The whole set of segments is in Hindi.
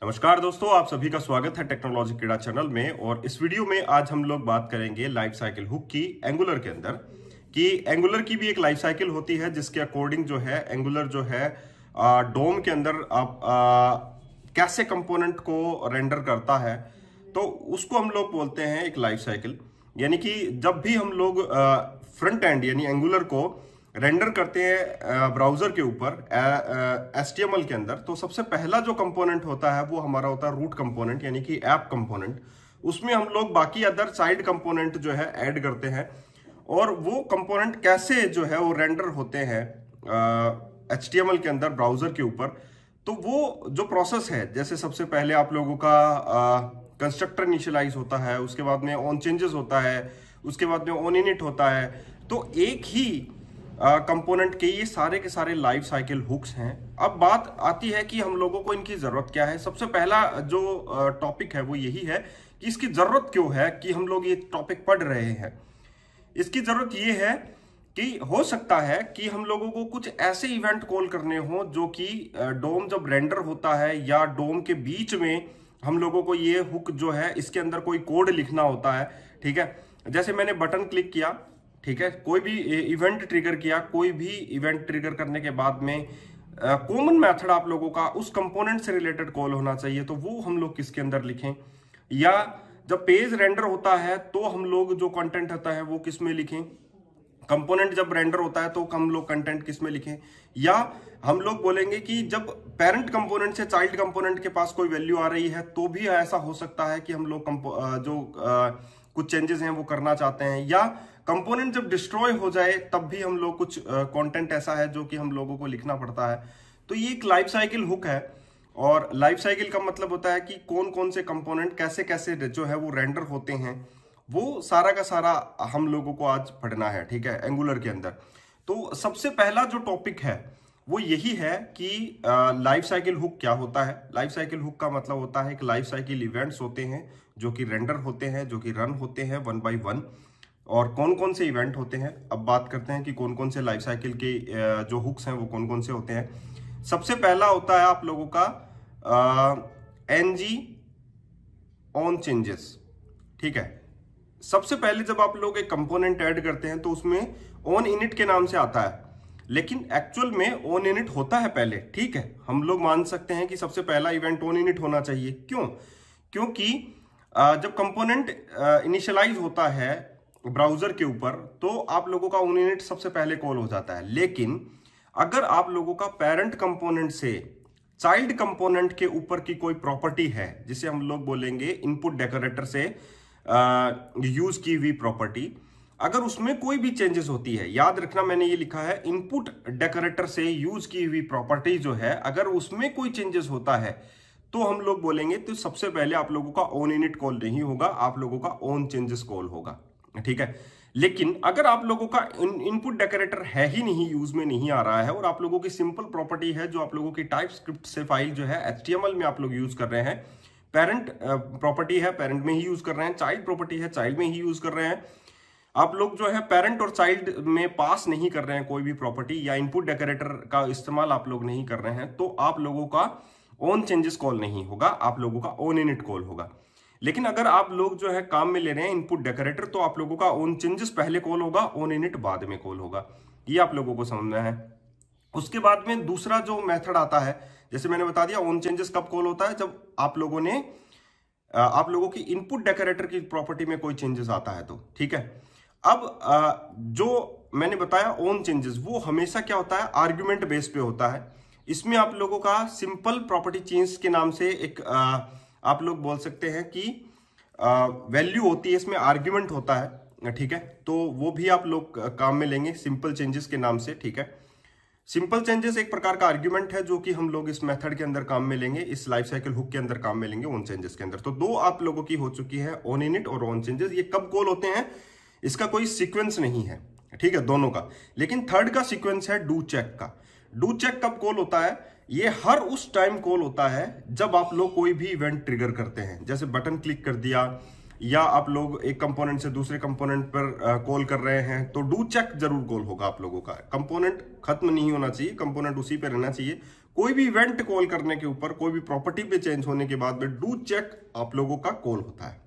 नमस्कार दोस्तों, आप सभी का स्वागत है टेक्नोलॉजी क्रीड़ा चैनल में। और इस वीडियो में आज हम लोग बात करेंगे लाइफ साइकिल हुक की एंगुलर के अंदर कि एंगुलर की भी एक लाइफ साइकिल होती है जिसके अकॉर्डिंग जो है एंगुलर जो है डोम के अंदर आप कैसे कंपोनेंट को रेंडर करता है, तो उसको हम लोग बोलते हैं एक लाइफ साइकिल। यानी कि जब भी हम लोग फ्रंट एंड यानी एंगुलर को रेंडर करते हैं ब्राउजर के ऊपर HTML के अंदर, तो सबसे पहला जो कंपोनेंट होता है वो हमारा होता है रूट कंपोनेंट यानी कि ऐप कंपोनेंट। उसमें हम लोग बाकी अदर साइड कंपोनेंट जो है ऐड करते हैं और वो कंपोनेंट कैसे जो है वो रेंडर होते हैं HTML के अंदर ब्राउजर के ऊपर। तो वो जो प्रोसेस है, जैसे सबसे पहले आप लोगों का कंस्ट्रक्टर इनिशियलाइज होता है, उसके बाद में ऑन चेंजेस होता है, उसके बाद में ऑन इनिट होता है। तो एक ही कंपोनेंट के ये सारे के सारे लाइफ साइकिल हुक्स हैं। अब बात आती है कि हम लोगों को इनकी जरूरत क्या है। सबसे पहला जो टॉपिक है वो यही है कि इसकी जरूरत क्यों है कि हम लोग ये टॉपिक पढ़ रहे हैं। इसकी जरूरत ये है कि हो सकता है कि हम लोगों को कुछ ऐसे इवेंट कॉल करने हो जो कि डोम जब रेंडर होता है या डोम के बीच में हम लोगों को ये हुक जो है इसके अंदर कोई कोड लिखना होता है। ठीक है, जैसे मैंने बटन क्लिक किया, ठीक है, कोई भी इवेंट ट्रिगर किया, कोई भी इवेंट ट्रिगर करने के बाद में कॉमन मेथड आप लोगों का उस कंपोनेंट से रिलेटेड कॉल होना चाहिए, तो वो हम लोग किसके अंदर लिखें। या जब पेज रेंडर होता है तो हम लोग जो कंटेंट होता है वो किस में लिखें। कंपोनेंट जब रेंडर होता है तो हम लोग कंटेंट किस में लिखें। या हम लोग बोलेंगे कि जब पेरेंट कंपोनेंट से चाइल्ड कंपोनेंट के पास कोई वैल्यू आ रही है तो भी ऐसा हो सकता है कि हम लोग कुछ चेंजेस हैं वो करना चाहते हैं। या कंपोनेंट जब डिस्ट्रॉय हो जाए तब भी हम लोग कुछ कंटेंट ऐसा है जो कि हम लोगों को लिखना पड़ता है। तो ये एक लाइफ साइकिल हुक है। और लाइफ साइकिल का मतलब होता है कि कौन कौन से कंपोनेंट कैसे कैसे जो है वो रेंडर होते हैं, वो सारा का सारा हम लोगों को आज पढ़ना है। ठीक है, एंगुलर के अंदर तो सबसे पहला जो टॉपिक है वो यही है कि लाइफ साइकिल हुक क्या होता है। लाइफ साइकिल हुक का मतलब होता है कि लाइफ साइकिल इवेंट्स होते हैं जो कि रेंडर होते हैं, जो कि रन होते हैं 1 by 1। और कौन कौन से इवेंट होते हैं, अब बात करते हैं कि कौन कौन से लाइफ साइकिल के जो हुक्स हैं वो कौन कौन से होते हैं। सबसे पहला होता है आप लोगों का NG ऑन चेंजेस। ठीक है, सबसे पहले जब आप लोग एक कंपोनेंट ऐड करते हैं तो उसमें ऑन इनिट के नाम से आता है, लेकिन एक्चुअल में ऑन इनिट होता है पहले। ठीक है, हम लोग मान सकते हैं कि सबसे पहला इवेंट ऑन इनिट होना चाहिए। क्यों? क्योंकि जब कंपोनेंट इनिशियलाइज होता है ब्राउजर के ऊपर तो आप लोगों का ऑन इनिट सबसे पहले कॉल हो जाता है। लेकिन अगर आप लोगों का पेरेंट कंपोनेंट से चाइल्ड कंपोनेंट के ऊपर की कोई प्रॉपर्टी है, जिसे हम लोग बोलेंगे इनपुट डेकोरेटर से यूज की हुई प्रॉपर्टी, अगर उसमें कोई भी चेंजेस होती है, याद रखना मैंने ये लिखा है इनपुट डेकोरेटर से यूज की हुई प्रॉपर्टी जो है, अगर उसमें कोई चेंजेस होता है तो हम लोग बोलेंगे तो सबसे पहले आप लोगों का ऑन इनिट कॉल नहीं होगा, आप लोगों का ऑन चेंजेस कॉल होगा। ठीक है, लेकिन अगर आप लोगों का इनपुट डेकोरेटर है ही नहीं, यूज में नहीं आ रहा है, और आप लोगों की सिंपल प्रॉपर्टी है जो आप लोगों की टाइप स्क्रिप्ट से फाइल जो है HTML में आप लोग यूज कर रहे हैं, पेरेंट प्रॉपर्टी है पेरेंट में ही यूज कर रहे हैं, चाइल्ड प्रॉपर्टी है चाइल्ड में ही यूज कर रहे हैं, आप लोग जो है पेरेंट और चाइल्ड में पास नहीं कर रहे हैं कोई भी प्रॉपर्टी, या इनपुट डेकोरेटर का इस्तेमाल आप लोग नहीं कर रहे हैं, तो आप लोगों का ऑन चेंजेस कॉल नहीं होगा, आप लोगों का ऑन इनिट कॉल होगा। लेकिन अगर आप लोग जो है काम में ले रहे हैं इनपुट डेकोरेटर, तो आप लोगों का ऑन चेंजेस पहले कॉल होगा, ऑन इनिट बाद में कॉल होगा। ये आप लोगों को समझना है। उसके बाद में दूसरा जो मेथड आता है, जैसे मैंने बता दिया ऑन चेंजेस कब कॉल होता है, जब आप लोगों की इनपुट डेकोरेटर की प्रॉपर्टी में कोई चेंजेस आता है तो। ठीक है, अब जो मैंने बताया ऑन चेंजेस वो हमेशा क्या होता है, आर्ग्यूमेंट बेस पे होता है। इसमें आप लोगों का सिंपल प्रॉपर्टी चेंज के नाम से एक आप लोग बोल सकते हैं कि वैल्यू होती है, इसमें आर्ग्यूमेंट होता है। ठीक है, तो वो भी आप लोग काम में लेंगे सिंपल चेंजेस के नाम से। ठीक है, सिंपल चेंजेस एक प्रकार का आर्ग्यूमेंट है जो कि हम लोग इस मेथड के अंदर काम में लेंगे, इस लाइफ साइकिल हुक के अंदर काम में लेंगे, ऑन चेंजेस के अंदर। तो दो आप लोगों की हो चुकी है, ऑन इनिट और ऑन चेंजेस। ये कब कॉल होते हैं इसका कोई सीक्वेंस नहीं है, ठीक है, दोनों का। लेकिन थर्ड का सीक्वेंस है डू चेक का। डू चेक कब कॉल होता है, ये हर उस टाइम कॉल होता है जब आप लोग कोई भी इवेंट ट्रिगर करते हैं, जैसे बटन क्लिक कर दिया या आप लोग एक कंपोनेंट से दूसरे कंपोनेंट पर कॉल कर रहे हैं, तो डू चेक जरूर कॉल होगा आप लोगों का। कंपोनेंट खत्म नहीं होना चाहिए, कंपोनेंट उसी पे रहना चाहिए, कोई भी इवेंट कॉल करने के ऊपर, कोई भी प्रॉपर्टी पे चेंज होने के बाद में डू चेक आप लोगों का कॉल होता है।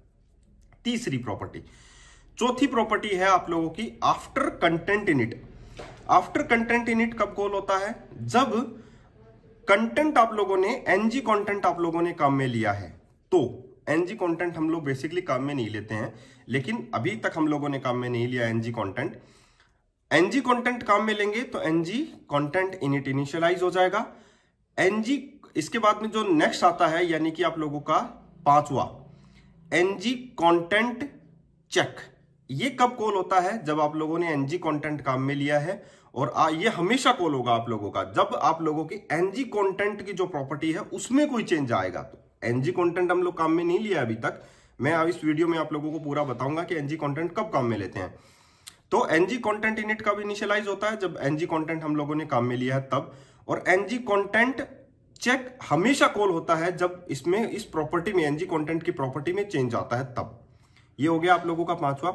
तीसरी प्रॉपर्टी, चौथी प्रॉपर्टी है आप लोगों की after content init. After content init कब कॉल होता है? जब कंटेंट आप लोगों ने, एनजी कंटेंट आप लोगों ने काम में लिया है। तो एनजी कंटेंट हम लोग बेसिकली काम में नहीं लेते हैं, लेकिन अभी तक हम लोगों ने काम में नहीं लिया एनजी कंटेंट। एनजी कंटेंट काम में लेंगे तो एनजी कंटेंट इनिट इनिशियलाइज हो जाएगा। एनजी, इसके बाद में जो नेक्स्ट आता है यानी कि आप लोगों का पांचवा, एनजी कंटेंट चेक। ये कब कॉल होता है? जब आप लोगों ने एनजी कंटेंट काम में लिया है, और ये हमेशा कॉल होगा आप लोगों का जब आप लोगों की एनजी कंटेंट की जो प्रॉपर्टी है उसमें कोई चेंज आएगा। तो एनजी कंटेंट हम लोग काम में नहीं लिया अभी तक, मैं इस वीडियो में आप लोगों को पूरा बताऊंगा कि एनजी कंटेंट कब काम में लेते हैं। तो एनजी कंटेंट इनिट कब इनिशियलाइज होता है? जब एनजी कंटेंट हम लोगों ने काम में लिया है तब। और एनजी कंटेंट चेक हमेशा कॉल होता है जब इसमें, इस प्रॉपर्टी में, एनजी कंटेंट की प्रॉपर्टी में चेंज आता है तब। ये हो गया आप लोगों का पांचवा।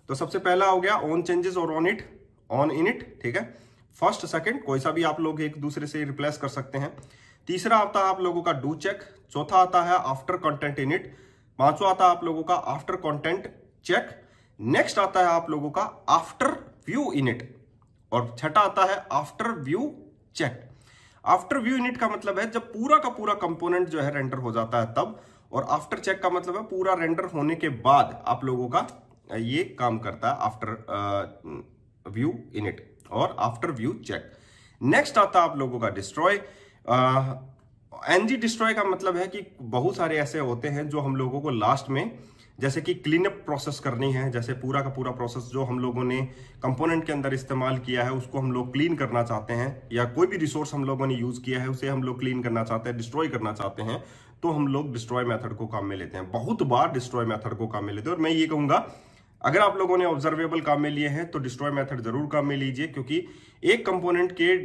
तो सबसे पहला हो गया ऑन चेंजेस और ऑन इट, ऑन इनिट, ठीक है। फर्स्ट सेकंड कोई सा भी आप लोग एक दूसरे से रिप्लेस कर सकते हैं। तीसरा आता है आप लोगों का डू चेक, चौथा आता है आफ्टर कंटेंट इनिट, पांचवा आता है आप लोगों का आफ्टर कंटेंट चेक, नेक्स्ट आता है आप लोगों का आफ्टर व्यू इनिट, और छठा आता है after view check. After view init का मतलब है जब पूरा का पूरा कंपोनेंट जो है रेंडर हो जाता है तब, और आफ्टर चेक का मतलब है पूरा रेंडर होने के बाद आप लोगों का ये काम करता है आफ्टर व्यू इनिट और आफ्टर व्यू चेक। नेक्स्ट आता है आप लोगों का डिस्ट्रॉय। एनजी डिस्ट्रॉय का मतलब है कि बहुत सारे ऐसे होते हैं जो हम लोगों को लास्ट में, जैसे कि क्लीन अप प्रोसेस करनी है, जैसे पूरा का पूरा प्रोसेस जो हम लोगों ने कंपोनेंट के अंदर इस्तेमाल किया है उसको हम लोग क्लीन करना चाहते हैं, या कोई भी रिसोर्स हम लोगों ने यूज किया है उसे हम लोग क्लीन करना चाहते हैं, डिस्ट्रॉय करना चाहते हैं, तो हम लोग डिस्ट्रॉय मेथड को काम में लेते हैं। बहुत बार डिस्ट्रॉय मेथड को काम में लेते हैं, और मैं ये कहूंगा अगर आप लोगों ने ऑब्जर्वेबल काम में लिए हैं तो डिस्ट्रॉय मेथड जरूर काम में लीजिए, क्योंकि एक कंपोनेंट के,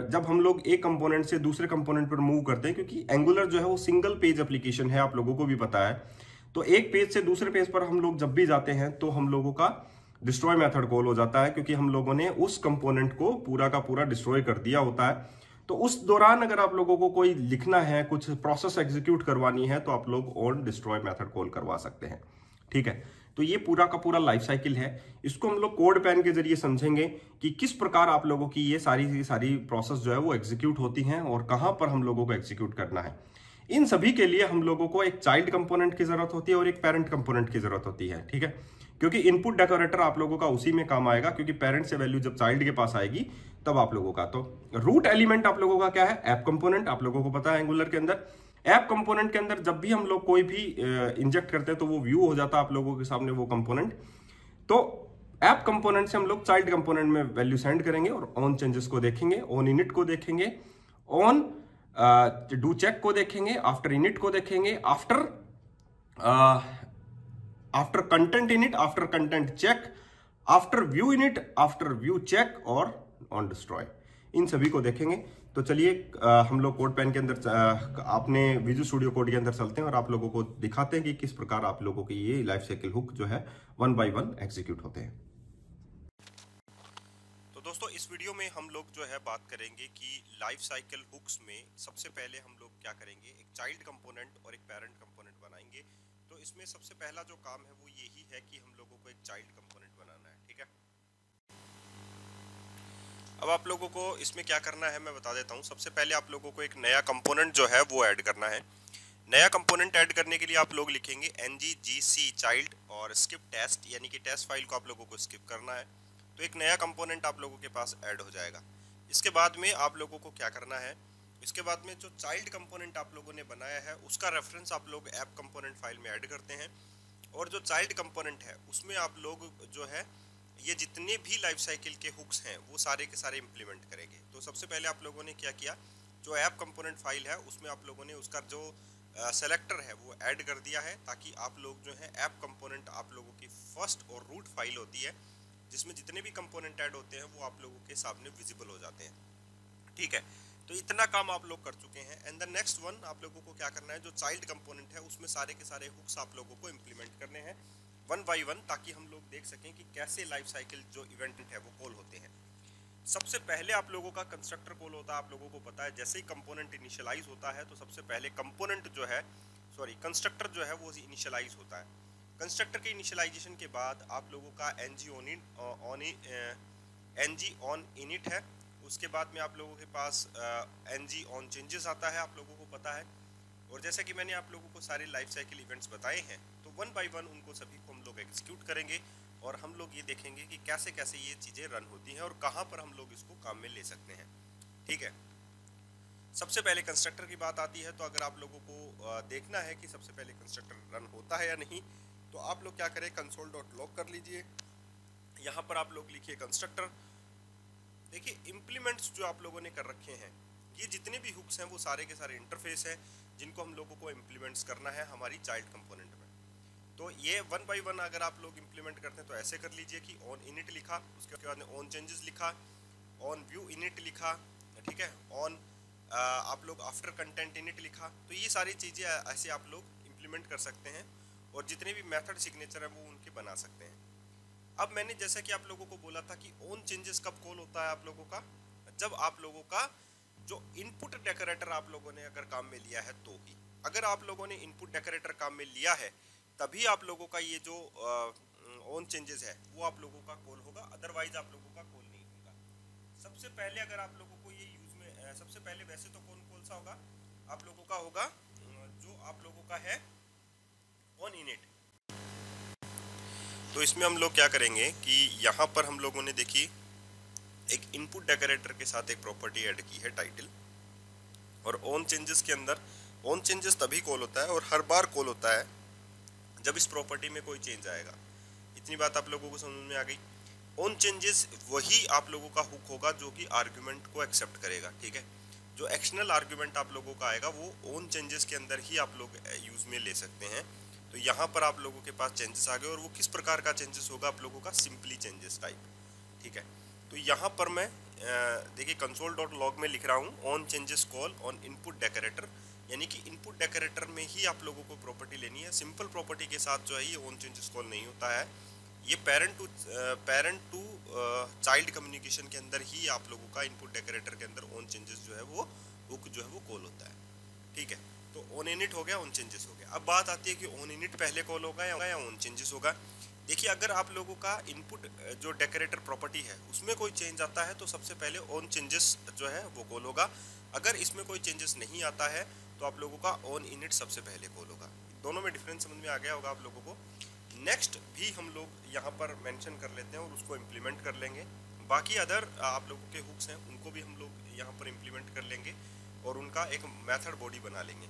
जब हम लोग एक कंपोनेंट से दूसरे कंपोनेंट पर मूव करते हैं, क्योंकि एंगुलर जो है वो सिंगल पेज एप्लीकेशन है, आप लोगों को भी पता है, तो एक पेज से दूसरे पेज पर हम लोग जब भी जाते हैं तो हम लोगों का डिस्ट्रॉय मेथड कॉल हो जाता है, क्योंकि हम लोगों ने उस कंपोनेंट को पूरा का पूरा डिस्ट्रॉय कर दिया होता है। तो उस दौरान अगर आप लोगों को कोई लिखना है, कुछ प्रोसेस एग्जीक्यूट करवानी है, तो आप लोग ऑन डिस्ट्रॉय मेथड कॉल करवा सकते हैं, ठीक है। तो ये पूरा का पूरा लाइफ साइकिल है। इसको हम लोग कोड पेन के जरिए समझेंगे कि किस प्रकार आप लोगों की ये सारी प्रोसेस जो है वो एग्जीक्यूट होती हैं और कहां पर हम लोगों को एग्जीक्यूट करना है। इन सभी के लिए हम लोगों को एक चाइल्ड कंपोनेंट की जरूरत होती है और एक पेरेंट कंपोनेंट की जरूरत होती है, ठीक है। क्योंकि इनपुट डेकोरेटर आप लोगों का उसी में काम आएगा, क्योंकि पेरेंट से वैल्यू जब चाइल्ड के पास आएगी तब आप लोगों का, तो रूट एलिमेंट आप लोगों का क्या है? App component. आप लोगों को पता है एंगुलर के अंदर ऐप कंपोनेंट के अंदर जब भी हम लोग कोई भी इंजेक्ट करते हैं तो वो व्यू हो जाता है आप लोगों के सामने वो कंपोनेंट। तो ऐप कंपोनेंट से हम लोग चाइल्ड कंपोनेंट में वैल्यू सेंड करेंगे और ऑन चेंजेस को देखेंगे, ऑन इनिट को देखेंगे, ऑन डू चेक को देखेंगे, आफ्टर इनिट को देखेंगे, after content init, after content check, after view init, after view check और ऑन डिस्ट्रॉय, इन सभी को देखेंगे। तो चलिए हम लोग कोड पेन के अंदर अपने विजुअल स्टूडियो कोड के अंदर चलते हैं और आप लोगों को दिखाते हैं कि किस प्रकार आप लोगों की ये लाइफ साइकिल हुक जो है 1 बाय 1 एग्जीक्यूट होते हैं। तो दोस्तों इस वीडियो में हम लोग जो है बात करेंगे कि लाइफ साइकिल हुक्स में सबसे पहले हम लोग क्या करेंगे, एक चाइल्ड कंपोनेंट और एक पेरेंट कंपोनेंट बनाएंगे। तो इसमें सबसे पहला जो काम है वो यही है कि हम लोगों को एक चाइल्ड कंपोनेंट बनाना है, ठीक है। अब आप लोगों को इसमें क्या करना है मैं बता देता हूँ। सबसे पहले आप लोगों को एक नया कंपोनेंट जो है वो ऐड करना है। नया कंपोनेंट ऐड करने के लिए आप लोग लिखेंगे nggc चाइल्ड और स्किप टेस्ट, यानी कि टेस्ट फाइल को आप लोगों को स्किप करना है। तो एक नया कंपोनेंट आप लोगों के पास ऐड हो जाएगा। इसके बाद में आप लोगों को क्या करना है, इसके बाद में जो चाइल्ड कंपोनेंट आप लोगों ने बनाया है उसका रेफरेंस आप लोग ऐप कंपोनेंट फाइल में ऐड करते हैं, और जो चाइल्ड कंपोनेंट है उसमें आप लोग जो है ये जितने भी लाइफ साइकिल के हुक्स हैं वो सारे के सारे इंप्लीमेंट करेंगे। तो सबसे पहले आप लोगों ने क्या किया, जो ऐप कंपोनेंट फाइल है उसमें आप लोगों ने उसका जो सेलेक्टर है वो ऐड कर दिया है, ताकि आप लोग जो है ऐप कंपोनेंट आप लोगों की फर्स्ट और रूट फाइल होती है जिसमें जितने भी कंपोनेंट ऐड होते हैं वो आप लोगों के सामने विजिबल हो जाते हैं, ठीक है। तो इतना काम आप लोग कर चुके हैं। एंड द नेक्स्ट वन आप लोगों को क्या करना है, जो चाइल्ड कंपोनेंट है उसमें सारे के सारे हुक्स आप लोगों को इम्प्लीमेंट करने हैं 1 बाय 1, ताकि हम लोग देख सकें कि कैसे लाइफ साइकिल जो इवेंट है वो कॉल होते हैं। सबसे पहले आप लोगों का कंस्ट्रक्टर कॉल होता है, आप लोगों को पता है। जैसे ही कंपोनेंट इनिशियलाइज होता है तो सबसे पहले कंपोनेंट जो है, सॉरी कंस्ट्रक्टर जो है वो इनिशियलाइज होता है। कंस्ट्रक्टर के इनिशियलाइजेशन के बाद आप लोगों का एनजी ऑन इनिट है। उसके बाद में आप लोगों के पास एनजी ऑन चेंजेस आता है, आप लोगों को पता है। और जैसा कि मैंने आप लोगों को सारे लाइफ साइकिल इवेंट्स बताए हैं, तो वन बाय वन उनको सभी को हम लोग एग्जीक्यूट करेंगे और हम लोग ये देखेंगे कि कैसे कैसे ये चीज़ें रन होती हैं और कहाँ पर हम लोग इसको काम में ले सकते हैं। ठीक है, सबसे पहले कंस्ट्रक्टर की बात आती है। तो अगर आप लोगों को देखना है कि सबसे पहले कंस्ट्रक्टर रन होता है या नहीं, तो आप लोग क्या करें, कंसोल डॉट लॉग कर लीजिए। यहाँ पर आप लोग लिखिए कंस्ट्रक्टर। देखिए इम्प्लीमेंट्स जो आप लोगों ने कर रखे हैं, ये जितने भी हुक्स हैं वो सारे के सारे इंटरफेस हैं जिनको हम लोगों को इम्प्लीमेंट्स करना है हमारी चाइल्ड कंपोनेंट में। तो ये वन बाय वन अगर आप लोग इम्प्लीमेंट करते हैं तो ऐसे कर लीजिए कि ऑन इनिट लिखा, उसके बाद ऑन चेंजेस लिखा, ऑन व्यू इनिट लिखा, ठीक है, ऑन आप लोग आफ्टर कंटेंट इनिट लिखा। तो ये सारी चीज़ें ऐसे आप लोग इम्प्लीमेंट कर सकते हैं और जितने भी मेथड सिग्नेचर हैं वो उनके बना सकते हैं। अब मैंने जैसा कि आप लोगों को बोला था कि ऑन चेंजेस कब कॉल होता है आप लोगों का, जब आप लोगों का जो इनपुट डेकोरेटर आप लोगों ने अगर काम में लिया है तो ही। अगर आप लोगों ने इनपुट डेकोरेटर काम में लिया है तभी आप लोगों का ये जो ऑन चेंजेस है वो आप लोगों का कॉल होगा, अदरवाइज आप लोगों का कॉल नहीं होगा। सबसे पहले अगर आप लोगों को ये यूज में सबसे पहले वैसे तो कौन सा होगा आप लोगों का होगा, जो आप लोगों का है ऑन इनिट। तो इसमें हम लोग क्या करेंगे कि यहाँ पर हम लोगों ने देखी एक इनपुट डेकोरेटर के साथ एक प्रॉपर्टी ऐड की है टाइटल, और ऑन चेंजेस के अंदर ऑन चेंजेस तभी कॉल होता है और हर बार कॉल होता है जब इस प्रॉपर्टी में कोई चेंज आएगा। इतनी बात आप लोगों को समझ में आ गई। ऑन चेंजेस वही आप लोगों का हुक होगा जो कि आर्गुमेंट को एक्सेप्ट करेगा। ठीक है, जो एक्सटर्नल आर्गुमेंट आप लोगों का आएगा वो ऑन चेंजेस के अंदर ही आप लोग यूज में ले सकते हैं। तो यहाँ पर आप लोगों के पास चेंजेस आ गए, और वो किस प्रकार का चेंजेस होगा आप लोगों का, सिंपली चेंजेस टाइप। ठीक है, तो यहाँ पर मैं देखिए कंसोल डॉट लॉग में लिख रहा हूँ on changes call on input decorator, यानी कि इनपुट डेकोरेटर में ही आप लोगों को प्रॉपर्टी लेनी है। सिंपल प्रॉपर्टी के साथ जो है ये ऑन चेंजेस कॉल नहीं होता है। ये पेरेंट टू चाइल्ड कम्युनिकेशन के अंदर ही आप लोगों का इनपुट डेकोरेटर के अंदर ऑन चेंजेस जो है वो हुक जो है वो कॉल होता है। ठीक है, तो ऑन इनिट हो गया, ऑन चेंजेस हो गया। अब बात आती है कि ऑन इनिट पहले कॉल होगा या ऑन चेंजेस होगा। देखिए अगर आप लोगों का इनपुट जो डेकोरेटर प्रॉपर्टी है उसमें कोई चेंज आता है तो सबसे पहले ऑन चेंजेस जो है वो कॉल होगा। अगर इसमें कोई चेंजेस नहीं आता है तो आप लोगों का ऑन इनिट सबसे पहले कॉल होगा। दोनों में डिफरेंस समझ में आ गया होगा आप लोगों को। नेक्स्ट भी हम लोग यहाँ पर मेंशन कर लेते हैं और उसको इम्प्लीमेंट कर लेंगे। बाकी अदर आप लोगों के हुक्स हैं उनको भी हम लोग यहाँ पर इम्प्लीमेंट कर लेंगे और उनका एक मेथड बॉडी बना लेंगे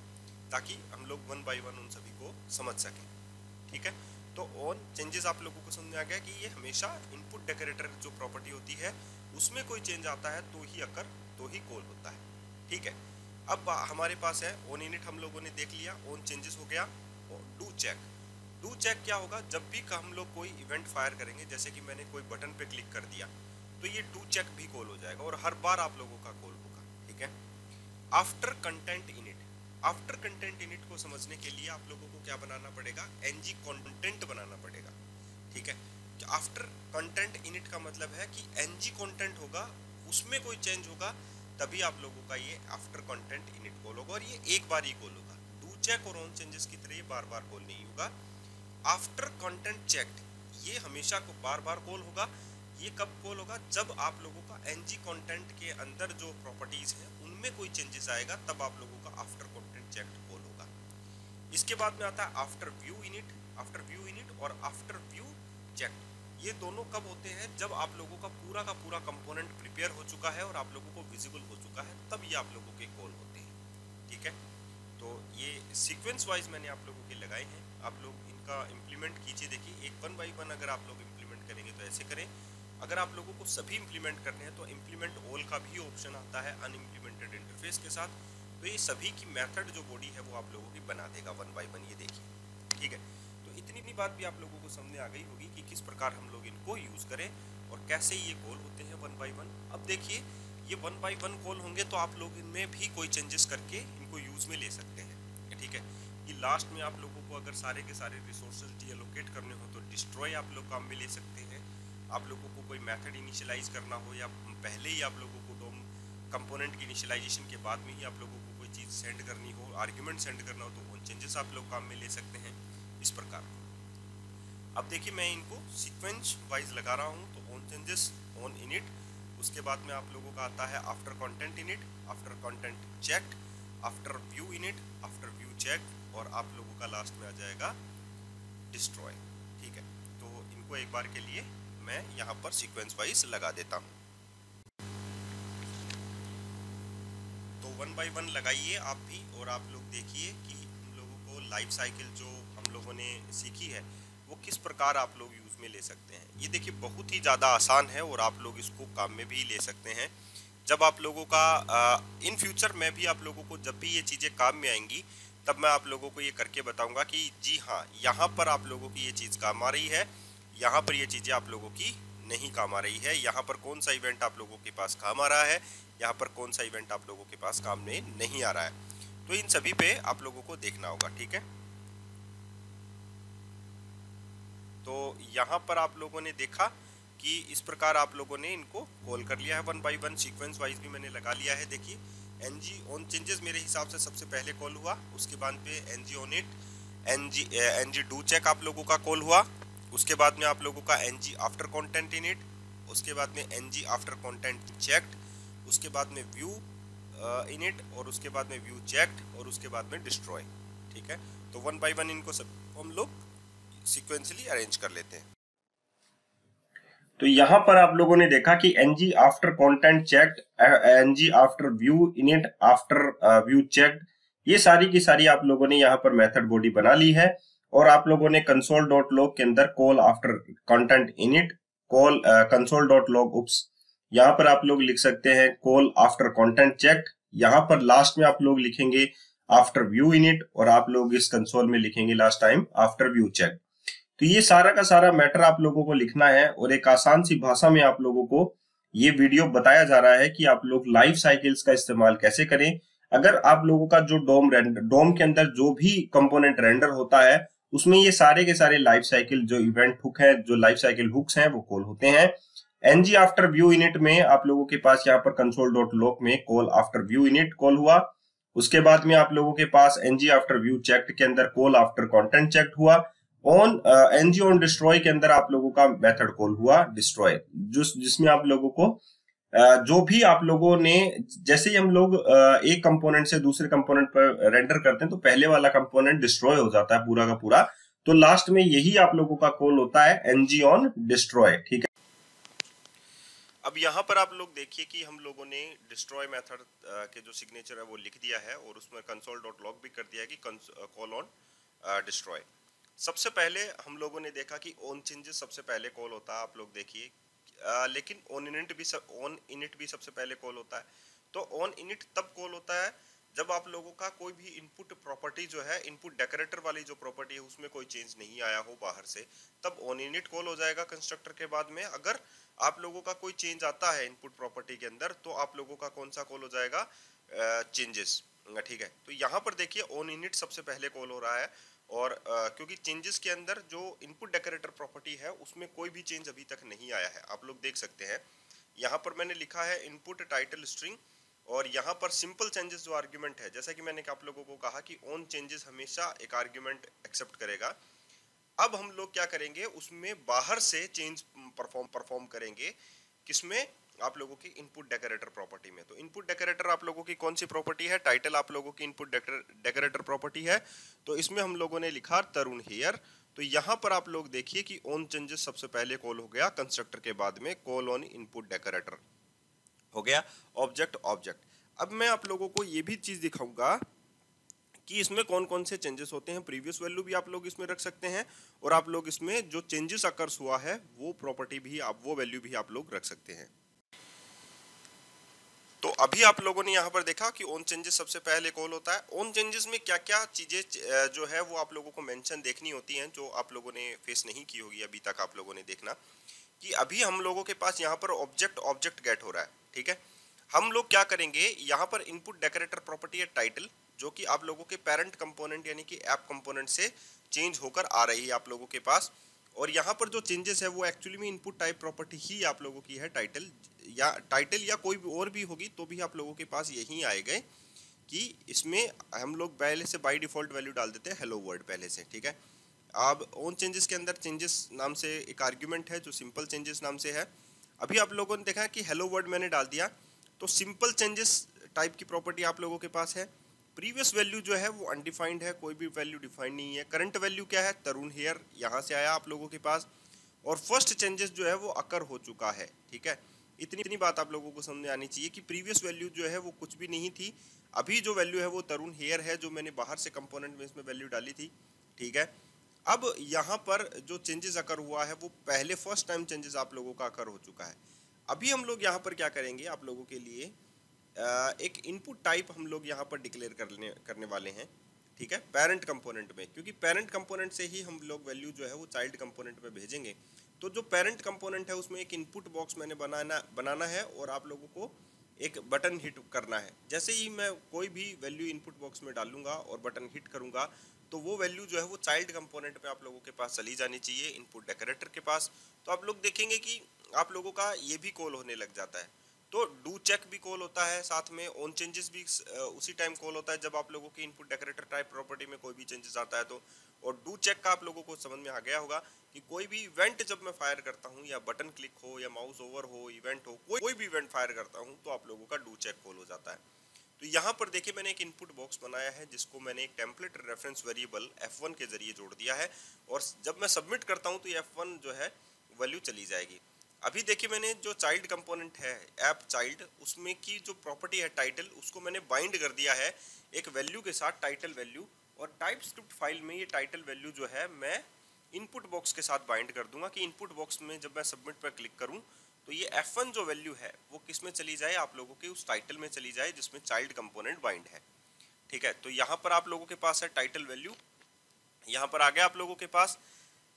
ताकि हम लोग वन बाय वन उन सभी को समझ सकें। ठीक है, तो ऑन चेंजेस आप लोगों को समझ में आ गया कि ये हमेशा इनपुट डेकोरेटर जो प्रॉपर्टी होती है उसमें कोई चेंज आता है तो ही कॉल होता है। ठीक है, अब हमारे पास है ऑन इनिट हम लोगों ने देख लिया, ऑन चेंजेस हो गया। और डू चेक क्या होगा, जब भी हम लोग कोई इवेंट फायर करेंगे, जैसे कि मैंने कोई बटन पे क्लिक कर दिया तो ये डू चेक भी कॉल हो जाएगा और हर बार आप लोगों का कॉल होगा। ठीक है, आफ्टर कंटेंट इनिट को समझने के लिए आप लोगों को क्या बनाना पड़ेगा, एनजी कंटेंट बनाना पड़ेगा। ठीक है, आफ्टर कंटेंट इनिट का मतलब है कि एनजी कंटेंट होगा, उसमें कोई चेंज होगा तभी आप लोगों का ये आफ्टर कंटेंट इनिट कॉल होगा, और ये एक बार ही कॉल होगा। डू चेक और ऑन चेंजेस की तरह ये बार बार कॉल नहीं होगा। आफ्टर कंटेंट चेक्ड ये हमेशा को बार बार कॉल होगा। ये कब कॉल होगा, जब आप लोगों का एनजी कंटेंट के अंदर जो प्रॉपर्टीज हैं उनमें कोई चेंजेस आएगा तब आप लोगों का आफ्टर कंटेंट चेक्ड कॉल होगा। इसके बाद में आता है आफ्टर व्यू इनिट और आफ्टर व्यू चेक्ड। ये दोनों कब होते हैं, जब आप लोगों का पूरा कंपोनेंट प्रिपेयर हो चुका है और आप लोगों को विजिबल हो चुका है, तब ये आप लोगों के कॉल होते हैं। ठीक है, तो ये सीक्वेंस वाइज मैंने आप लोगों के लगाए हैं, आप लोग इनका इम्प्लीमेंट कीजिए। देखिए एक वन बाई वन अगर आप लोग इम्प्लीमेंट करेंगे तो ऐसे करें। अगर आप लोगों को सभी इम्प्लीमेंट करने हैं तो इम्प्लीमेंट ऑल का भी ऑप्शन आता है अनइम्प्लीमेंटेड इंटरफेस के साथ। तो ये सभी की मेथड जो बॉडी है वो आप लोगों की बना देगा वन बाय वन, ये देखिए। ठीक है, तो इतनी बात भी आप लोगों को समझ आ गई होगी कि किस प्रकार हम लोग इनको यूज़ करें और कैसे ये कॉल होते हैं वन बाय वन। अब देखिए ये वन बाय वन कॉल होंगे तो आप लोग इनमें भी कोई चेंजेस करके इनको यूज़ में ले सकते हैं। ठीक है, ये लास्ट में आप लोगों को अगर सारे के सारे रिसोर्सेज डीएलोकेट करने हो तो डिस्ट्रॉय आप लोग काम में ले सकते हैं। आप लोगों को कोई मेथड इनिशियलाइज करना हो या पहले ही आप लोगों को डोम कंपोनेंट की इनिशियलाइजेशन के बाद में ही आप लोगों को कोई चीज़ सेंड करनी हो, आर्ग्यूमेंट सेंड करना हो, तो ऑन चेंजेस आप लोग काम में ले सकते हैं इस प्रकार। अब देखिए मैं इनको सीक्वेंस वाइज लगा रहा हूँ। तो ऑन चेंजेस, ऑन इनिट, उसके बाद में आप लोगों का आता है after content init, after content checked, after view init, after view checked, और आप लोगों का लास्ट में आ जाएगा डिस्ट्रॉय। ठीक है, तो इनको एक बार के लिए मैं यहाँ पर सीक्वेंस वाइज लगा देता हूँ। तो 1 बाय 1 लगाइए आप भी, और आप लोग देखिए कि हम लोगों को लाइफ साइकिल जो हम लोगों ने सीखी है वो किस प्रकार आप लोग यूज में ले सकते हैं। ये देखिए बहुत ही ज़्यादा आसान है और आप लोग इसको काम में भी ले सकते हैं। जब आप लोगों का इन फ्यूचर में भी आप लोगों को जब भी ये चीज़ें काम में आएंगी, तब मैं आप लोगों को ये करके बताऊंगा कि जी हाँ, यहाँ पर आप लोगों की ये चीज़ काम आ रही है, यहाँ पर ये चीज़ें आप लोगों की नहीं काम आ रही है, यहाँ पर कौन सा इवेंट आप लोगों के पास काम आ रहा है, यहाँ पर कौन सा इवेंट आप लोगों के पास काम में नहीं आ रहा है। तो इन सभी पे आप लोगों को देखना होगा। ठीक है, तो यहाँ पर आप लोगों ने देखा कि इस प्रकार आप लोगों ने इनको कॉल कर लिया है 1 बाय 1, सीक्वेंस वाइज भी मैंने लगा लिया है। देखिए एनजी ऑन चेंजेस मेरे हिसाब से सबसे पहले कॉल हुआ, उसके बाद पे NG on it, NG do check आप लोगों का कॉल हुआ, उसके बाद में आप लोगों का NG after content init, उसके बाद में एनजी आफ्टर कंटेंट चेक्ड, उसके बाद में व्यू इन इट, और उसके बाद में व्यू चेक्ड, और उसके बाद में डिस्ट्रॉय। ठीक है, तो 1 बाय 1 इनको सब हम लोग सीक्वेंसली अरेंज कर लेते हैं। तो यहां पर आप लोगों ने देखा कि NG after content checked, NG after view init, after view checked, ये सारी की सारी आप लोगों ने यहाँ पर मेथड बॉडी बना ली है। और आप लोगों ने console.log के अंदर call after content init, call console.log उप्स, यहाँ पर आप लोग लिख सकते हैं कॉल आफ्टर कंटेंट चेक्ड, यहाँ पर लास्ट में आप लोग लिखेंगे आफ्टर व्यू इनिट, और आप लोग इस कंसोल में लिखेंगे last time after view check. तो ये सारा का सारा मैटर आप लोगों को लिखना है, और एक आसान सी भाषा में आप लोगों को ये वीडियो बताया जा रहा है कि आप लोग लाइफ साइकिल्स का इस्तेमाल कैसे करें। अगर आप लोगों का जो डोम के अंदर जो भी कंपोनेंट रेंडर होता है उसमें ये सारे के सारे लाइफ साइकिल जो इवेंट हुक है, जो लाइफ साइकिल हुक्स हैं, वो कॉल होते हैं। एनजी आफ्टर व्यू इनिट में आप लोगों के पास यहाँ पर console.log में call after view init call हुआ, उसके बाद में आप लोगों के पास एनजी आफ्टर व्यू चेक्ड के अंदर कॉल आफ्टर कंटेंट चेक्ड हुआ, ऑन एनजी ऑन डिस्ट्रॉय के अंदर आप लोगों का मेथड कॉल हुआ डिस्ट्रॉय, जिसमें आप लोगों को जो भी आप लोगों ने, जैसे ही हम लोग एक कंपोनेंट से दूसरे कंपोनेंट पर रेंडर करते हैं तो पहले वाला कंपोनेंट डिस्ट्रॉय हो जाता है पूरा का पूरा, तो लास्ट में यही आप लोगों का कॉल होता है एनजी ऑन डिस्ट्रॉय। ठीक है, अब यहाँ पर आप लोग देखिए कि हम लोगों ने डिस्ट्रॉय मेथड के जो सिग्नेचर है वो लिख दिया है, और उसमें console.log भी कर दिया है कि कॉल ऑन डिस्ट्रॉय। सबसे पहले हम लोगों ने देखा कि ऑन चेंजेस सबसे पहले कॉल होता है, आप लोग देखिए, लेकिन ऑन इनिट भी सबसे पहले कॉल होता है। तो ऑन इनिट तब कॉल होता है जब आप लोगों का कोई भी इनपुट प्रॉपर्टी जो है, इनपुट डेकोरेटर वाली जो प्रॉपर्टी है उसमें कोई चेंज नहीं आया हो बाहर से, तब ऑन इनिट कॉल हो जाएगा कंस्ट्रक्टर के बाद में। अगर आप लोगों का कोई चेंज आता है इनपुट प्रॉपर्टी के अंदर तो आप लोगों का कौन सा कॉल हो जाएगा, चेंजेस। ठीक है, तो यहाँ पर देखिए ऑन इनिट सबसे पहले कॉल हो रहा है, और क्योंकि चेंजेस के अंदर जो इनपुट डेकोरेटर प्रॉपर्टी है उसमें कोई भी चेंज अभी तक नहीं आया है। आप लोग देख सकते हैं यहाँ पर मैंने लिखा है इनपुट टाइटल स्ट्रिंग, और यहाँ पर सिंपल चेंजेस जो आर्ग्यूमेंट है, जैसा कि मैंने आप लोगों को कहा कि ऑन चेंजेस हमेशा एक आर्ग्यूमेंट एक्सेप्ट करेगा। अब हम लोग क्या करेंगे, उसमें बाहर से चेंज परफॉर्म करेंगे, किसमें, आप लोगों की इनपुट डेकोरेटर प्रॉपर्टी में। तो इनपुट डेकोरेटर आप लोगों की कौन सी प्रॉपर्टी है, टाइटल आप लोगों की इनपुट डेकोरेटर प्रॉपर्टी है। तो इसमें हम लोगों ने लिखा तरुण हेयर। तो यहाँ पर आप लोग देखिए कि ऑन चेंजेस सबसे पहले कॉल हो गया कंस्ट्रक्टर के बाद में, कॉल ऑन इनपुट डेकोरेटर हो गया, ऑब्जेक्ट। अब मैं आप लोगों को ये भी चीज दिखाऊंगा कि इसमें कौन कौन से चेंजेस होते हैं। प्रीवियस वैल्यू भी आप लोग इसमें रख सकते हैं, और आप लोग इसमें जो चेंजेस अकर्स हुआ है वो प्रॉपर्टी भी आप, वो वैल्यू भी आप लोग रख सकते हैं। तो अभी आप लोगों ने यहाँ पर देखा कि ऑन चेंजेस सबसे पहले कॉल होता है। ऑन चेंजेस में क्या क्या चीजें जो है वो आप लोगों को मेंशन देखनी होती हैं, जो आप लोगों ने फेस नहीं की होगी अभी तक। आप लोगों ने देखना कि अभी हम लोगों के पास यहाँ पर ऑब्जेक्ट गेट हो रहा है। ठीक है, हम लोग क्या करेंगे, यहाँ पर इनपुट डेकोरेटर प्रॉपर्टी है टाइटल, जो कि आप लोगों के पेरेंट कंपोनेंट यानी कि ऐप कंपोनेंट से चेंज होकर आ रही है आप लोगों के पास। और यहाँ पर जो चेंजेस है वो एक्चुअली में इनपुट टाइप प्रॉपर्टी ही आप लोगों की है टाइटल या कोई भी और भी होगी तो भी आप लोगों के पास यही आएगा कि इसमें हम लोग पहले से बाय डिफॉल्ट वैल्यू डाल देते हैं हेलो वर्ल्ड पहले से, ठीक है। अब ऑन चेंजेस के अंदर चेंजेस नाम से एक आर्ग्यूमेंट है जो सिंपल चेंजेस नाम से है। अभी आप लोगों ने देखा कि हेलो वर्ल्ड मैंने डाल दिया तो सिंपल चेंजेस टाइप की प्रॉपर्टी आप लोगों के पास है। प्रीवियस वैल्यू जो है वो अनडिफाइंड है, कोई भी वैल्यू डिफाइंड नहीं है। करंट वैल्यू क्या है, तरुण हेयर, यहाँ से आया आप लोगों के पास। और फर्स्ट चेंजेस जो है वो अकर हो चुका है, ठीक है। इतनी बात आप लोगों को समझ आनी चाहिए कि प्रीवियस वैल्यू जो है वो कुछ भी नहीं थी। अभी जो वैल्यू है वो तरुण हेयर है जो मैंने बाहर से कंपोनेंट में इसमें वैल्यू डाली थी, ठीक है। अब यहाँ पर जो चेंजेस अकर हुआ है वो पहले फर्स्ट टाइम चेंजेस आप लोगों का अकर हो चुका है। अभी हम लोग यहाँ पर क्या करेंगे आप लोगों के लिए एक इनपुट टाइप हम लोग यहाँ पर डिक्लेयर करने वाले हैं, ठीक है, पेरेंट कंपोनेंट में। क्योंकि पेरेंट कंपोनेंट से ही हम लोग वैल्यू जो है वो चाइल्ड कंपोनेंट में भेजेंगे। तो जो पेरेंट कंपोनेंट है उसमें एक इनपुट बॉक्स मैंने बनाना है और आप लोगों को एक बटन हिट करना है। जैसे ही मैं कोई भी वैल्यू इनपुट बॉक्स में डालूंगा और बटन हिट करूंगा तो वो वैल्यू जो है वो चाइल्ड कंपोनेंट में आप लोगों के पास चली जानी चाहिए, इनपुट डेकोरेटर के पास। तो आप लोग देखेंगे कि आप लोगों का ये भी कॉल होने लग जाता है। तो डू चेक भी कॉल होता है, साथ में ऑन चेंजेस भी उसी टाइम कॉल होता है जब आप लोगों की इनपुट डेकोरेटर टाइप प्रॉपर्टी में कोई भी चेंजेस आता है तो। और डू चेक का आप लोगों को समझ में आ गया होगा कि कोई भी इवेंट जब मैं फायर करता हूं या बटन क्लिक हो या माउस ओवर हो, इवेंट हो, कोई भी इवेंट फायर करता हूं तो आप लोगों का डू चेक कॉल हो जाता है। तो यहाँ पर देखिए मैंने एक इनपुट बॉक्स बनाया है जिसको मैंने एक टेम्पलेट रेफरेंस वेरिएबल f1 के जरिए जोड़ दिया है और जब मैं सबमिट करता हूँ तो ये f1 जो है वैल्यू चली जाएगी। अभी देखिए मैंने जो चाइल्ड कंपोनेंट है ऐप चाइल्ड, उसमें की जो प्रॉपर्टी है टाइटल, उसको मैंने बाइंड कर दिया है एक वैल्यू के साथ, टाइटल वैल्यू। और टाइप स्क्रिप्ट फाइल में ये टाइटल वैल्यू जो है मैं इनपुट बॉक्स के साथ बाइंड कर दूंगा कि इनपुट बॉक्स में जब मैं सबमिट पर क्लिक करूं तो ये F1 जो वैल्यू है वो किस में चली जाए, आप लोगों के उस टाइटल में चली जाए जिसमें चाइल्ड कंपोनेंट बाइंड है, ठीक है। तो यहाँ पर आप लोगों के पास है टाइटल वैल्यू, यहाँ पर आ गया आप लोगों के पास।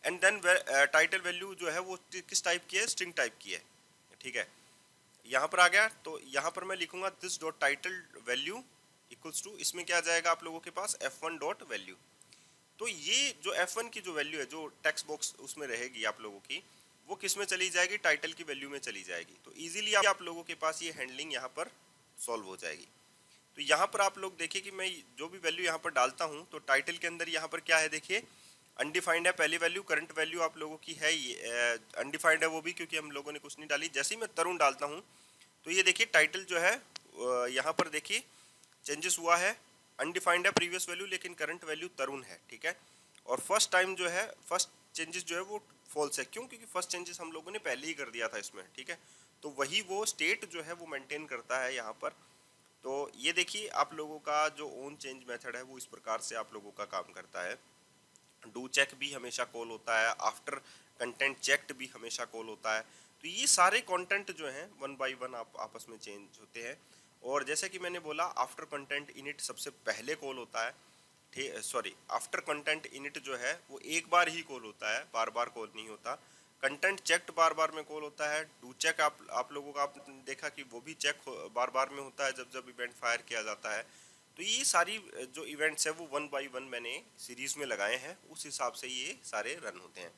एंड देन टाइटल वैल्यू जो है वो किस टाइप की है, स्ट्रिंग टाइप की है, ठीक है। यहाँ पर आ गया तो यहाँ पर मैं लिखूंगा this dot title value equals to, इसमें क्या आ जाएगा आप लोगों के पास F1 डॉट वैल्यू। तो ये जो F1 की जो वैल्यू है जो टेक्स्ट बॉक्स उसमें रहेगी आप लोगों की, वो किस में चली जाएगी, टाइटल की वैल्यू में चली जाएगी। तो इजीली आप लोगों के पास ये हैंडलिंग यहाँ पर सॉल्व हो जाएगी। तो यहाँ पर आप लोग देखिए कि मैं जो भी वैल्यू यहाँ पर डालता हूँ तो टाइटल के अंदर यहाँ पर क्या है, देखिए अनडिफाइंड है पहली वैल्यू, करंट वैल्यू आप लोगों की है ये अनडिफाइंड है वो भी क्योंकि हम लोगों ने कुछ नहीं डाली। जैसे ही मैं तरुण डालता हूँ तो ये देखिए टाइटल जो है यहाँ पर देखिए चेंजेस हुआ है, अनडिफाइंड है प्रीवियस वैल्यू लेकिन करंट वैल्यू तरुण है, ठीक है। और फर्स्ट टाइम जो है फर्स्ट चेंजेस जो है वो फॉल्स है, क्यों, क्योंकि फर्स्ट चेंजेस हम लोगों ने पहले ही कर दिया था इसमें, ठीक है। तो वही वो स्टेट जो है वो मेंटेन करता है यहाँ पर। तो ये देखिए आप लोगों का जो ओन चेंज मेथड है वो इस प्रकार से आप लोगों का काम करता है। डू चेक भी हमेशा कॉल होता है, आफ्टर कंटेंट चेक्ड भी हमेशा कॉल होता है। तो ये सारे कंटेंट जो हैं वन बाय वन आपस में चेंज होते हैं। और जैसे कि मैंने बोला आफ्टर कंटेंट इनिट सबसे पहले कॉल होता है, सॉरी आफ्टर कंटेंट इनिट जो है वो एक बार ही कॉल होता है, बार बार कॉल नहीं होता। कंटेंट चेक्ड बार बार में कॉल होता है। डू चेक आप लोगों का आपने देखा कि वो भी चेक बार बार में होता है जब जब इवेंट फायर किया जाता है। तो ये सारी जो इवेंट्स है वो वन बाय वन मैंने सीरीज में लगाए हैं, उस हिसाब से ये सारे रन होते हैं।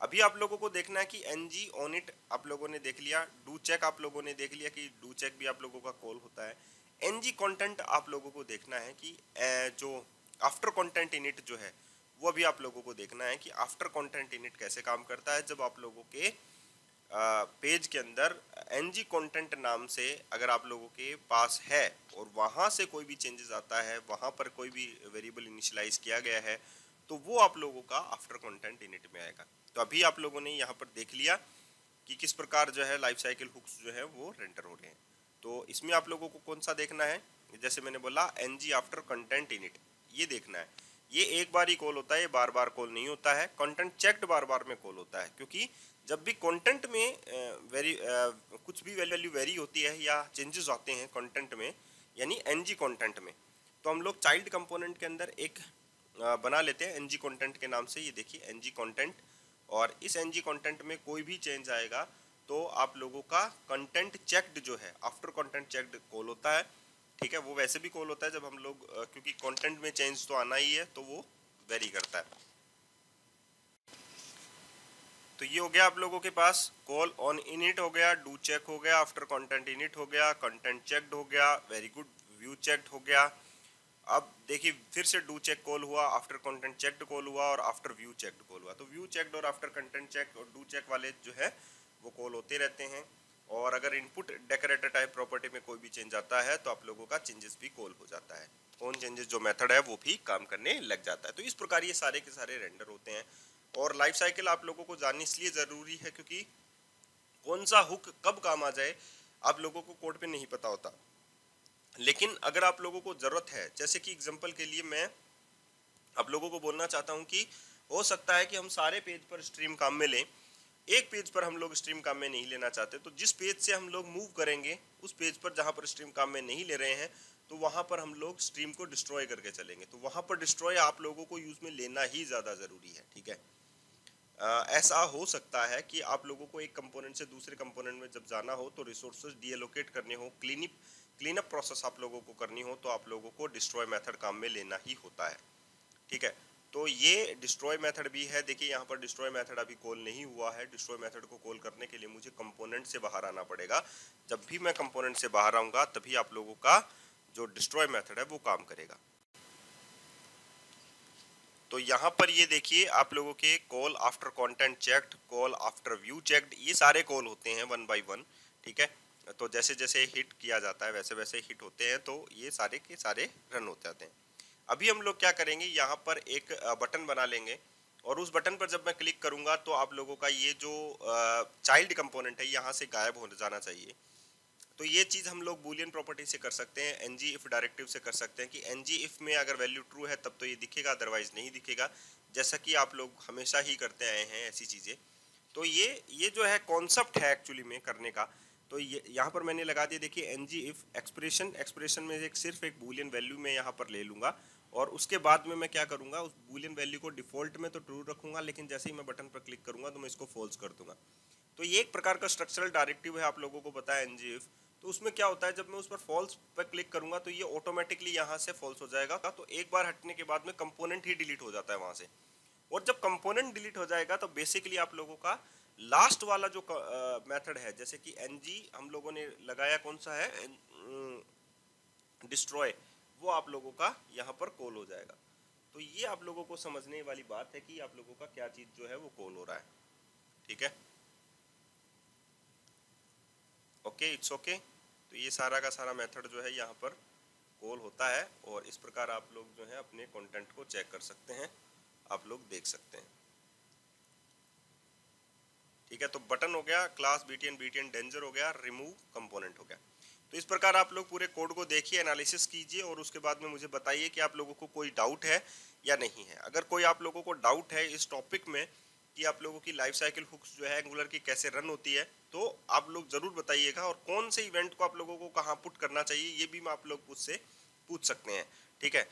अभी आप लोगों को देखना है कि NG ऑन इट आप लोगों ने देख लिया, डू चेक आप लोगों ने देख लिया कि डू चेक भी आप लोगों का कॉल होता है। NG कंटेंट आप लोगों को देखना है कि जो आफ्टर कंटेंट इनिट जो है वो अभी आप लोगों को देखना है कि आफ्टर कंटेंट इनिट कैसे काम करता है। जब आप लोगों के पेज के अंदर NG कंटेंट नाम से अगर आप लोगों के पास है और वहाँ से कोई भी चेंजेस आता है, वहाँ पर कोई भी वेरिएबल इनिशियलाइज किया गया है तो वो आप लोगों का आफ्टर कंटेंट इनिट में आएगा। तो अभी आप लोगों ने यहाँ पर देख लिया कि किस प्रकार जो है लाइफ साइकिल हुक्स जो है वो रेंडर हो रहे हैं। तो इसमें आप लोगों को कौन सा देखना है, जैसे मैंने बोला NG आफ्टर कंटेंट इनिट, ये देखना है। ये एक बार ही कॉल होता है, ये बार बार कॉल नहीं होता है। कंटेंट चेक्ड बार बार में कॉल होता है, क्योंकि जब भी कंटेंट में कुछ भी वैल्यू वेरी होती है या चेंजेस आते हैं कंटेंट में, यानी NG कंटेंट में, तो हम लोग चाइल्ड कंपोनेंट के अंदर एक बना लेते हैं NG कंटेंट के नाम से। ये देखिए NG कंटेंट, और इस NG कंटेंट में कोई भी चेंज आएगा तो आप लोगों का कंटेंट चेक्ड जो है आफ्टर कंटेंट चेक्ड कॉल होता है, ठीक है। वो वैसे भी कॉल होता है जब हम लोग क्योंकि कंटेंट में चेंज तो आना ही है तो वो वेरी करता है। तो ये हो गया आप लोगों के पास कॉल ऑन इनिट हो गया, डू चेक हो गया, आफ्टर कंटेंट इनिट हो गया, कंटेंट चेक्ड हो गया, वेरी गुड, व्यू चेक्ड हो गया। अब देखिए फिर से डू चेक कॉल हुआ, आफ्टर कंटेंट चेक्ड कॉल हुआ और आफ्टर व्यू चेक्ड कॉल हुआ। तो व्यू चेक्ड और आफ्टर कंटेंट चेक और डू चेक वाले जो है वो कॉल होते रहते हैं। और अगर इनपुट डेकोरेटर टाइप प्रॉपर्टी में कोई भी चेंज आता है तो आप लोगों का चेंजेस भी कॉल हो जाता है, ऑन चेंजेस जो मेथड है वो भी काम करने लग जाता है। तो इस प्रकार ये सारे के सारे रेंडर होते हैं। और लाइफ साइकिल आप लोगों को जाननी इसलिए ज़रूरी है क्योंकि कौन सा हुक कब काम आ जाए आप लोगों को कोड पे नहीं पता होता। लेकिन अगर आप लोगों को ज़रूरत है, जैसे कि एग्जांपल के लिए मैं आप लोगों को बोलना चाहता हूं कि हो सकता है कि हम सारे पेज पर स्ट्रीम काम में लें, एक पेज पर हम लोग स्ट्रीम काम में नहीं लेना चाहते, तो जिस पेज से हम लोग मूव करेंगे उस पेज पर जहां पर स्ट्रीम काम में नहीं ले रहे हैं तो वहां पर हम लोग स्ट्रीम को डिस्ट्रॉय करके चलेंगे। तो वहां पर डिस्ट्रॉय आप लोगों को यूज में लेना ही ज़्यादा ज़रूरी है, ठीक है। ऐसा हो सकता है कि आप लोगों को एक कंपोनेंट से दूसरे कंपोनेंट में जब जाना हो तो रिसोर्सेज डीएलोकेट करने हो, क्लीनअप प्रोसेस आप लोगों को करनी हो, तो आप लोगों को डिस्ट्रॉय मेथड काम में लेना ही होता है, ठीक है। तो ये डिस्ट्रॉय मेथड भी है। देखिए यहाँ पर डिस्ट्रॉय मेथड अभी कॉल नहीं हुआ है। डिस्ट्रॉय मेथड को कॉल करने के लिए मुझे कंपोनेंट से बाहर आना पड़ेगा। जब भी मैं कंपोनेंट से बाहर आऊँगा तभी आप लोगों का जो डिस्ट्रॉय मेथड है वो काम करेगा। तो यहाँ पर ये देखिए आप लोगों के call after content checked, call after view checked, ये सारे कॉल होते हैं 1 बाय 1, ठीक है। तो जैसे जैसे हिट किया जाता है वैसे वैसे हिट होते हैं, तो ये सारे के सारे रन होते जाते हैं। अभी हम लोग क्या करेंगे, यहाँ पर एक बटन बना लेंगे और उस बटन पर जब मैं क्लिक करूँगा तो आप लोगों का ये जो चाइल्ड कंपोनेंट है यहाँ से गायब हो जाना चाहिए। तो ये चीज़ हम लोग बूलियन प्रॉपर्टी से कर सकते हैं, एनजी इफ डायरेक्टिव से कर सकते हैं कि एनजी इफ में अगर वैल्यू ट्रू है तब तो ये दिखेगा, अदरवाइज नहीं दिखेगा, जैसा कि आप लोग हमेशा ही करते आए हैं ऐसी चीज़ें। तो ये जो है कॉन्सेप्ट है एक्चुअली में करने का। तो ये यहाँ पर मैंने लगा दिया, देखिए एनजी इफ एक्सप्रेशन में सिर्फ एक बूलियन वैल्यू मैं यहाँ पर ले लूँगा और उसके बाद में मैं क्या करूँगा, उस बूलियन वैल्यू को डिफ़ॉल्ट में तो ट्रू रखूँगा, लेकिन जैसे ही मैं बटन पर क्लिक करूँगा तो मैं इसको फॉल्स कर दूँगा। तो ये एक प्रकार का स्ट्रक्चरल डायरेक्टिव है, आप लोगों को पता है एनजी इफ। तो उसमें क्या होता है, जब मैं उस पर फॉल्स पर क्लिक करूंगा तो ये ऑटोमेटिकली यहाँ से फॉल्स हो जाएगा। तो एक बार हटने के बाद में कंपोनेंट ही डिलीट हो जाता है वहां से। और जब कंपोनेंट डिलीट हो जाएगा तो बेसिकली आप लोगों का लास्ट वाला जो मेथड है, जैसे कि एनजी हम लोगों ने लगाया कौन सा है, डिस्ट्रॉय, वो आप लोगों का यहाँ पर कॉल हो जाएगा। तो ये आप लोगों को समझने वाली बात है कि आप लोगों का क्या चीज जो है वो कॉल हो रहा है, ठीक है। Okay, it's okay. तो ये सारा का सारा मेथड जो है यहाँ पर कॉल होता है और इस प्रकार आप लोग जो है अपने कंटेंट को चेक कर सकते हैं, आप लोग देख सकते हैं, ठीक है। तो बटन हो गया, क्लास बीटीएन डेंजर हो गया, रिमूव कंपोनेंट हो गया। तो इस प्रकार आप लोग पूरे कोड को देखिए, एनालिसिस कीजिए और उसके बाद में मुझे बताइए कि आप लोगों को कोई डाउट है या नहीं है। अगर कोई आप लोगों को डाउट है इस टॉपिक में कि आप लोगों की लाइफ साइकिल हुक्स जो है एंगुलर की कैसे रन होती है, तो आप लोग जरूर बताइएगा। और कौन से इवेंट को आप लोगों को कहाँ पुट करना चाहिए ये भी आप लोग मुझसे पूछ सकते हैं, ठीक है।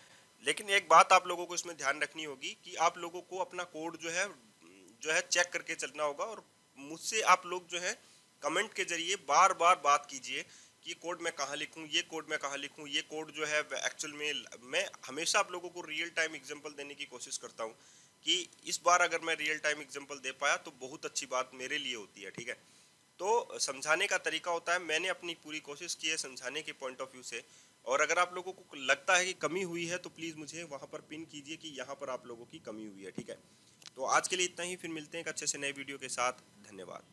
लेकिन एक बात आप लोगों को इसमें ध्यान रखनी होगी कि आप लोगों को अपना कोड जो है चेक करके चलना होगा। और मुझसे आप लोग जो है कमेंट के जरिए बार बार बात कीजिए कि कोड मैं कहाँ लिखूँ, ये कोड मैं कहाँ लिखूँ, ये कोड जो है एक्चुअल में मैं हमेशा आप लोगों को रियल टाइम एग्जांपल देने की कोशिश करता हूँ कि इस बार अगर मैं रियल टाइम एग्जांपल दे पाया तो बहुत अच्छी बात मेरे लिए होती है, ठीक है। तो समझाने का तरीका होता है, मैंने अपनी पूरी कोशिश की है समझाने के पॉइंट ऑफ व्यू से। और अगर आप लोगों को लगता है कि कमी हुई है तो प्लीज़ मुझे वहाँ पर पिन कीजिए कि यहाँ पर आप लोगों की कमी हुई है, ठीक है। तो आज के लिए इतना ही, फिर मिलते हैं एक अच्छे से नए वीडियो के साथ। धन्यवाद।